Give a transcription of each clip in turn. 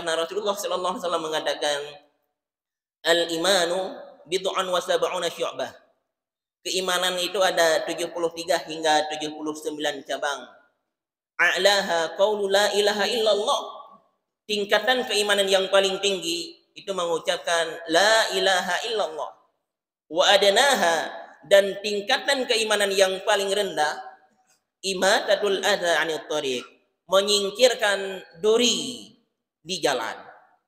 karena Rasulullah sallallahu alaihi wasallam mengatakan al-imanu bid'un wa sab'una syu'bah. Keimanan itu ada 73 hingga 79 cabang. A'laha qaulu la ilaha illallah. Tingkatan keimanan yang paling tinggi itu mengucapkan la ilaha illallah. Wa adnaha, dan tingkatan keimanan yang paling rendah imatatul adza 'anil thariq, menyingkirkan duri di jalan.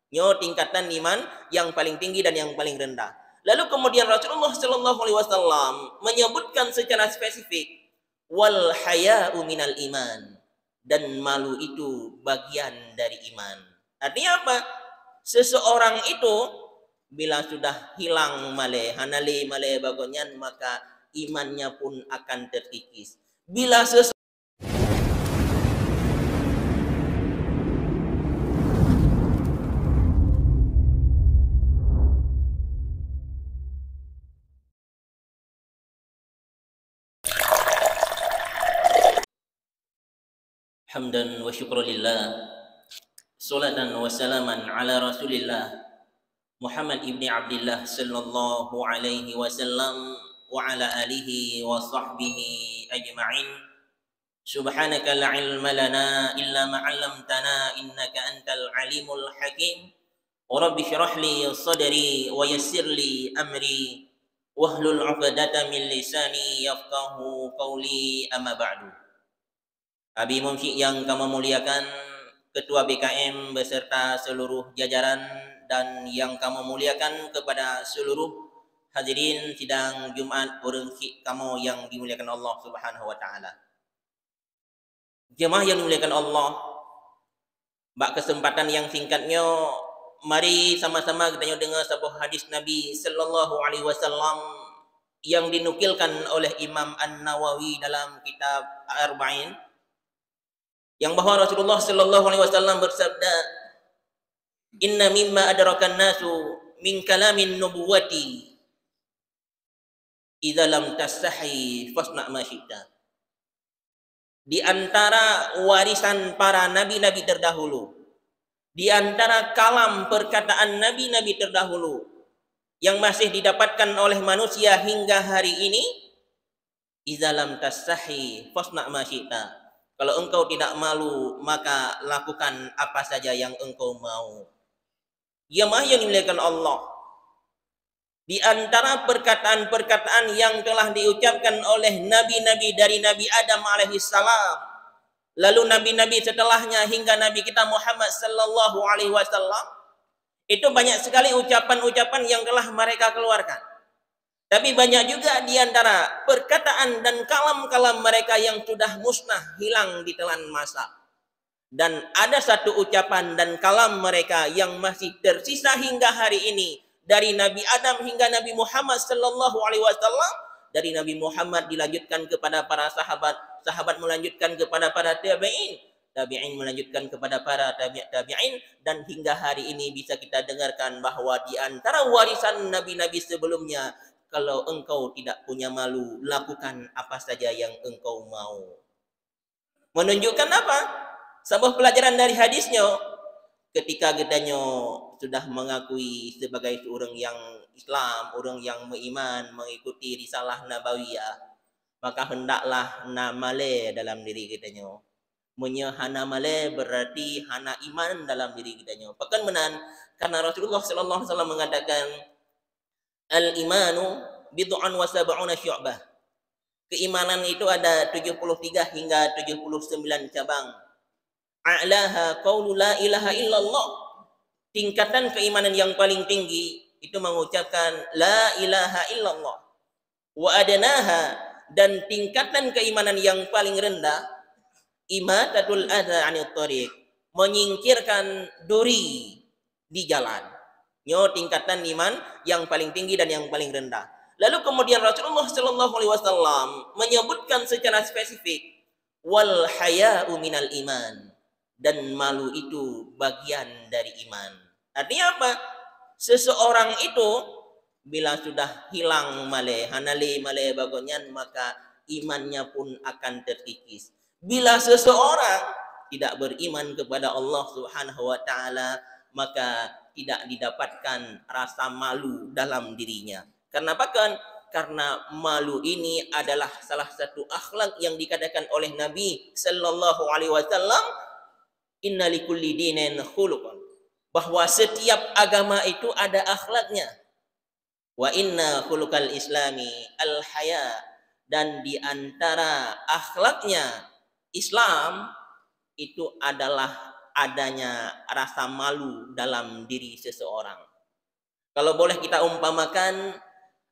Nyo tingkatan iman yang paling tinggi dan yang paling rendah. Lalu kemudian Rasulullah sallallahu alaihi wasallam menyebutkan secara spesifik wal haya'u minal iman, dan malu itu bagian dari iman. Artinya apa? Seseorang itu bila sudah hilang male hanale male bagonyan, maka imannya pun akan terkikis. Bila hamdan wa syukrulillah, salatan wa salaman ala rasulillah Muhammad ibni Abdillah sallallahu alaihi wasallam wa ala alihi wa sahbihi ajma'in. Subhanaka la ilma lana illa ma 'allamtana innaka antal alimul hakim. Rabbi shrah li sadri wa yassir li amri wahlul 'uqdatam min lisani yafqahu qawli, amma ba'du. Abi Mumsyik yang kami muliakan, Ketua BKM beserta seluruh jajaran, dan yang kami muliakan kepada seluruh hadirin sidang Jumat urang kamu yang dimuliakan Allah Subhanahu wa taala. Jemaah yang dimuliakan Allah, bak kesempatan yang singkatnya, mari sama-sama kita dengar sebuah hadis Nabi sallallahu alaihi wasallam yang dinukilkan oleh Imam An-Nawawi dalam kitab Arba'in, yang bahwa Rasulullah sallallahu alaihi wasallam bersabda, inna mimma adrakan nasu min kalamin nubuwati idza lam tastahi fasna ma syi'ta. Di antara warisan para nabi-nabi terdahulu, di antara kalam perkataan nabi-nabi terdahulu yang masih didapatkan oleh manusia hingga hari ini, idza lam tastahi fasna ma syi'ta. Kalau engkau tidak malu, maka lakukan apa saja yang engkau mau. Jemaah yang dimuliakan Allah, di antara perkataan-perkataan yang telah diucapkan oleh nabi-nabi dari Nabi Adam alaihissalam, lalu nabi-nabi setelahnya hingga Nabi kita Muhammad sallallahu alaihi wasallam, itu banyak sekali ucapan-ucapan yang telah mereka keluarkan. Tapi banyak juga di antara perkataan dan kalam-kalam mereka yang sudah musnah, hilang di telan masa. Dan ada satu ucapan dan kalam mereka yang masih tersisa hingga hari ini, dari Nabi Adam hingga Nabi Muhammad sallallahu alaihi wasallam. Dari Nabi Muhammad dilanjutkan kepada para sahabat, sahabat melanjutkan kepada para tabi'in, tabi'in melanjutkan kepada para tabi'in, dan hingga hari ini bisa kita dengarkan bahwa di antara warisan nabi-nabi sebelumnya, kalau engkau tidak punya malu, lakukan apa saja yang engkau mau. Menunjukkan apa? Sebuah pelajaran dari hadisnya, ketika kitanya sudah mengakui sebagai seorang yang Islam, orang yang beriman, mengikuti risalah nabawiyah, maka hendaklah namale dalam diri kitanya. Menyehana male berarti hana iman dalam diri kitanya. Bahkan menan, karena Rasulullah sallallahu alaihi wasallam mengatakan al-imanu bid'un wa sab'una syu'bah. Keimanan itu ada 73 hingga 79 cabang. A'laha qaulu la ilaha illallah. Tingkatan keimanan yang paling tinggi itu mengucapkan la ilaha illallah. Wa adnaha, dan tingkatan keimanan yang paling rendah imatatul adza 'anil thariq, menyingkirkan duri di jalan. Nyo tingkatan iman yang paling tinggi dan yang paling rendah. Lalu kemudian Rasulullah sallallahu alaihi wasallam menyebutkan secara spesifik wal haya'u minal iman, dan malu itu bagian dari iman. Artinya apa? Seseorang itu bila sudah hilang male hanale male bagonyan, maka imannya pun akan terkikis. Bila seseorang tidak beriman kepada Allah Subhanahu wa taala, maka tidak didapatkan rasa malu dalam dirinya. Karena apa kan? Karena malu ini adalah salah satu akhlak yang dikatakan oleh Nabi sallallahu alaihi wasallam, inna likulli dinin khuluqan, bahwa setiap agama itu ada akhlaknya. Wa inna khuluqal islami al haya, dan di antara akhlaknya Islam itu adalah adanya rasa malu dalam diri seseorang. Kalau boleh kita umpamakan,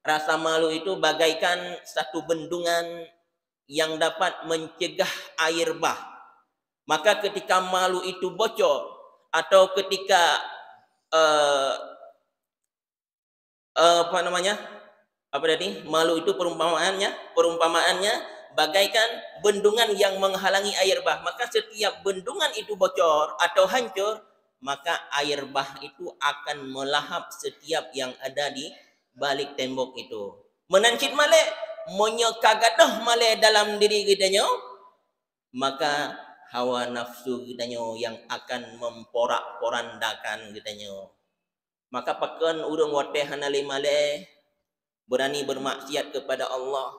rasa malu itu bagaikan satu bendungan yang dapat mencegah air bah. Maka ketika malu itu bocor, atau ketika apa tadi? Malu itu perumpamaannya bagaikan bendungan yang menghalangi air bah. Maka setiap bendungan itu bocor atau hancur, maka air bah itu akan melahap setiap yang ada di balik tembok itu. Menancit male, monyo kagadah male dalam diri kita nyo, maka hawa nafsu kita nyo yang akan memporak-porandakan kita nyo. Maka pakan urung wateh hanali male berani bermaksiat kepada Allah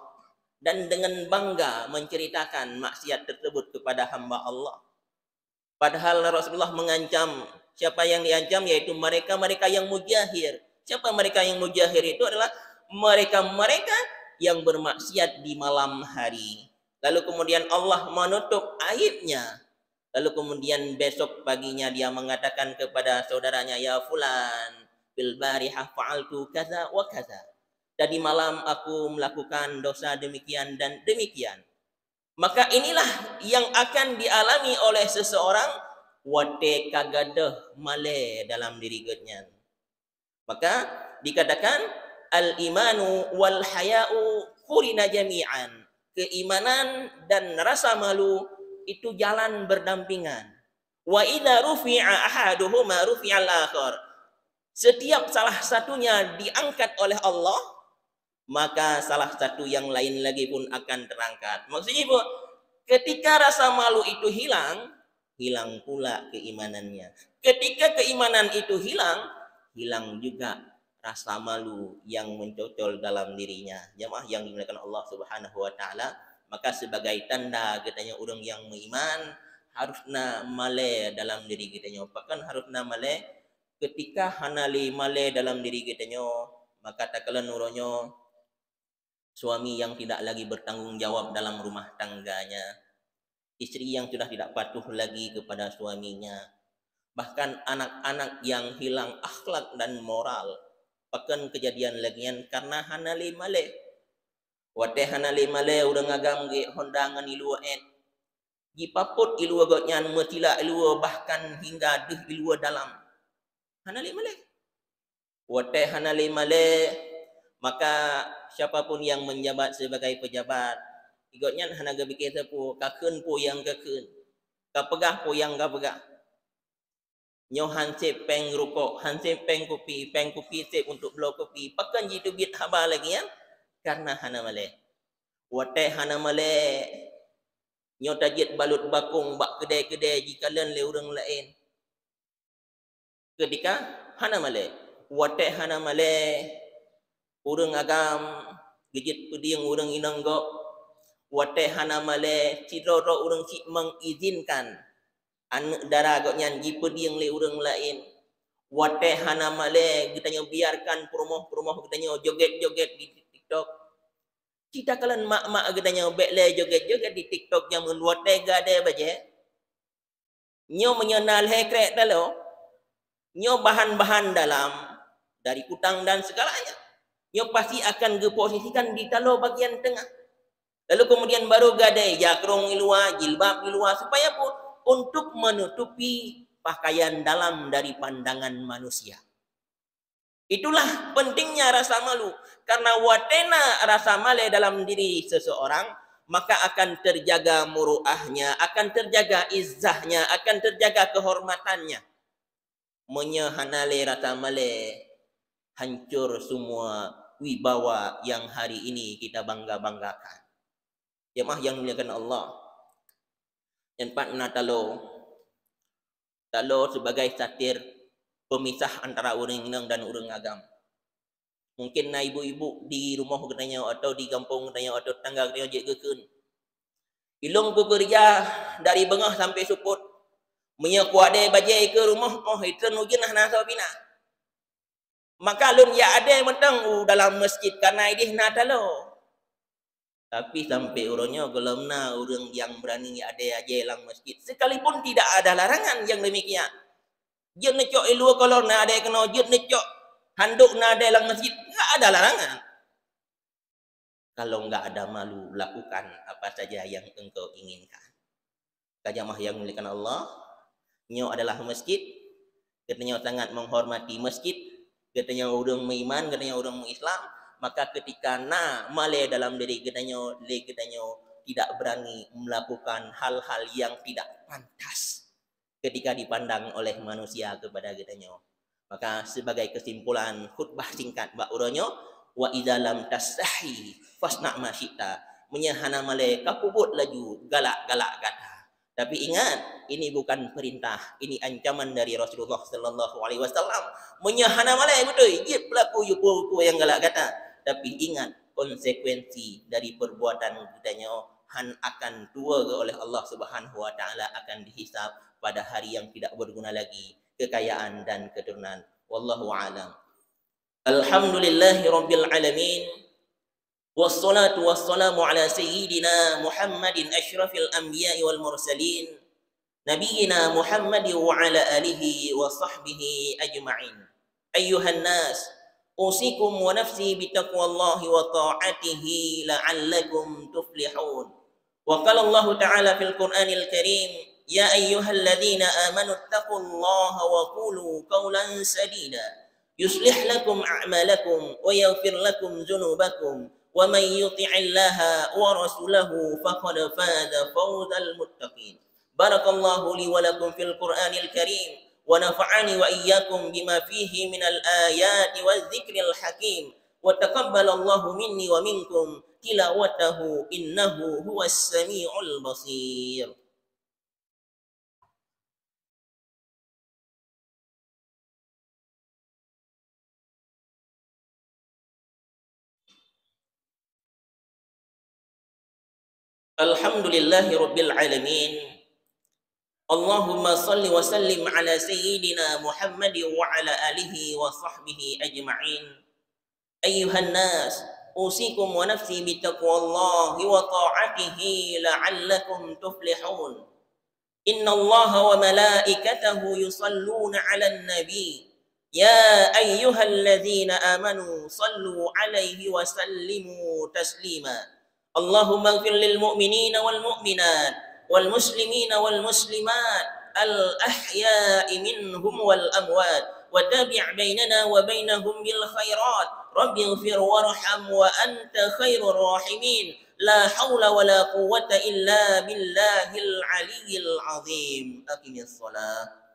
dan dengan bangga menceritakan maksiat tersebut kepada hamba Allah. Padahal Rasulullah mengancam, siapa yang diancam yaitu mereka-mereka yang mujahir. Siapa mereka yang mujahir? Itu adalah mereka-mereka yang bermaksiat di malam hari. Lalu kemudian Allah menutup aibnya. Lalu kemudian besok paginya dia mengatakan kepada saudaranya, ya fulan, bil barihah fa'altu kaza wa kaza. Tadi malam aku melakukan dosa demikian dan demikian. Maka inilah yang akan dialami oleh seseorang wate kagadah male dalam diri getnya. Maka dikatakan al-imanu wal haya'u qurina jami'an. Keimanan dan rasa malu itu jalan berdampingan. Wa idza rufi'a ahaduhuma rufi'al akhar. Setiap salah satunya diangkat oleh Allah, maka salah satu yang lain lagi pun akan terangkat. Maksudnya Bu, ketika rasa malu itu hilang, hilang pula keimanannya. Ketika keimanan itu hilang, hilang juga rasa malu yang mencocol dalam dirinya. Jamaah yang dimuliakan Allah Subhanahu wa taala, maka sebagai tanda katanya orang yang beriman harusna male dalam diri kitanya. Bahkan harusna male ketika hanali male dalam diri kitanya, maka takalan nuronyo suami yang tidak lagi bertanggung jawab dalam rumah tangganya, istri yang sudah tidak patuh lagi kepada suaminya, bahkan anak-anak yang hilang akhlak dan moral. Bahkan kejadian lagian karena hanali male. Wate hanali male udah ngagam ge hondangan ilua jipaput ilua gotnyan metila ilua bahkan hingga deh ilua dalam. Hanali male. Wate hanali male, maka siapapun yang menjabat sebagai pejabat, ikutnya hanaga bikin sepu, kakun po yang kakun, kapegah po yang kapegah. Nyo hansip peng rukok, hansip peng kopi sip untuk blok kopi. Pakan jitu bit haba lagi ya, karena hana male. Wate hana male, nyo tajit balut bakung bak kedai-kedai jika len le urang lain. Ketika hana male, wate hana male, urang agam gejit pediang urang inanggo, wate hana male cidoro urang cik mengizinkan anak daragoknya jipediang le urang lain. Wate hana male kita biarkan promoh kita joget-joget di TikTok. Kita kalian mak-mak kita bekle joget-joget di TikTok yang wate gade baje. Nyo menyenal hekrek dalo. Nyo bahan-bahan dalam dari kutang dan segalanya. Nyo pasti akan diposisikan di talo bagian tengah. Lalu kemudian baru gadai jakrong ilua, jilbab ilua, supaya untuk menutupi pakaian dalam dari pandangan manusia. Itulah pentingnya rasa malu. Karena watena rasa male dalam diri seseorang, maka akan terjaga muruahnya, akan terjaga izzahnya, akan terjaga kehormatannya. Menyehanale rasa male, hancur semua wibawa yang hari ini kita bangga-banggakan. Jemaah yang dimuliakan Allah. Yang partna talo sebagai satir pemisah antara orang Minang dan orang Agam. Mungkin na ibu-ibu di rumah katanya atau di kampung katanya atau tetangga katanya je kekeun. Ilung pekerja dari bengah sampai suput. Punya kuade bajai ke rumah, oh itu nujen nah sabina. Maka lun ya ada mentang dalam masjid karena idih na talo. Tapi sampai orangnya gelamna orang yang berani ada aja dalam masjid. Sekalipun tidak ada larangan yang demikian. Jut necok ilu kalau na ada kena jut necok handuk na ada dalam masjid, enggak ada larangan. Kalau enggak ada malu, lakukan apa saja yang engkau inginkan. Kajamah yang muliakan Allah, nyo adalah masjid, katanya sangat menghormati masjid, katanya orang beriman, katanya orang Islam, maka ketika na male dalam diri katanya tidak berani melakukan hal-hal yang tidak pantas ketika dipandang oleh manusia kepada katanya. Maka sebagai kesimpulan khutbah singkat Mbak Uronyo, wa idza lam tastahi fasna ma syi'ta, menyahana male kapubut laju galak-galak kata. Tapi ingat, ini bukan perintah, ini ancaman dari Rasulullah sallallahu alaihi wasallam. Menyahana malai betul, je pelaku yupu yang galak kata. Tapi ingat, konsekuensi dari perbuatan kitanya akan tua oleh Allah Subhanahu wa taala, akan dihisab pada hari yang tidak berguna lagi kekayaan dan keturunan. Wallahu a'lam. Alhamdulillahirabbil alamin. Wassalatu wassalamu ala sayyidina Muhammadin asyrafil anbiya'i wal mursalin nabiyyina Muhammadin wa ala alihi wa sahbihi ajma'in. Ayyuhan nas, usikum wa nafsi bitaqwallahi wa ta'atihi la'allakum tuflihun. Wa qala Allah ta'ala fil Qur'anil Karim, ya ayyuhalladzina amanu taqullaha wa qulu qawlan sadida yuslih lakum a'malakum wa yaghfir lakum dzunubakum وَمَنْ يُطِعِ اللَّهَ وَرَسُولَهُ فَقَدْ فَازَ فَوْزَ الْمُتَّقِينَ. بارك الله لي ولكم في القرآن الكريم ونفعني وإياكم بما فيه من الآيات والذكر الحكيم وتقبل الله مني ومنكم تلاوته إنه هو السميع البصير. Alhamdulillahi rabbil alamin. Allahumma salli wa sallim ala sayyidina Muhammadin wa ala alihi wa sahbihi ajma'in. Ayyuhan nas, usikum wa nafsi bitaqwallahi wa ta'atihi la'allakum tuflihun. Inna Allaha wa malaikatahu yusalluna 'alan nabi. Ya ayyuhalladzina amanu sallu 'alaihi wa sallimu taslima. Allahumma ighfir lil mu'minina wal mu'minat wal muslimina wal muslimat al ahya'i minhum wal amwat wa tabi' bainana wa bainahum bil khairat. Rabbi ighfir warham wa anta khairur rahimin. La haula wa la quwwata illa billahil aliyyil azim. Aqimis shalah.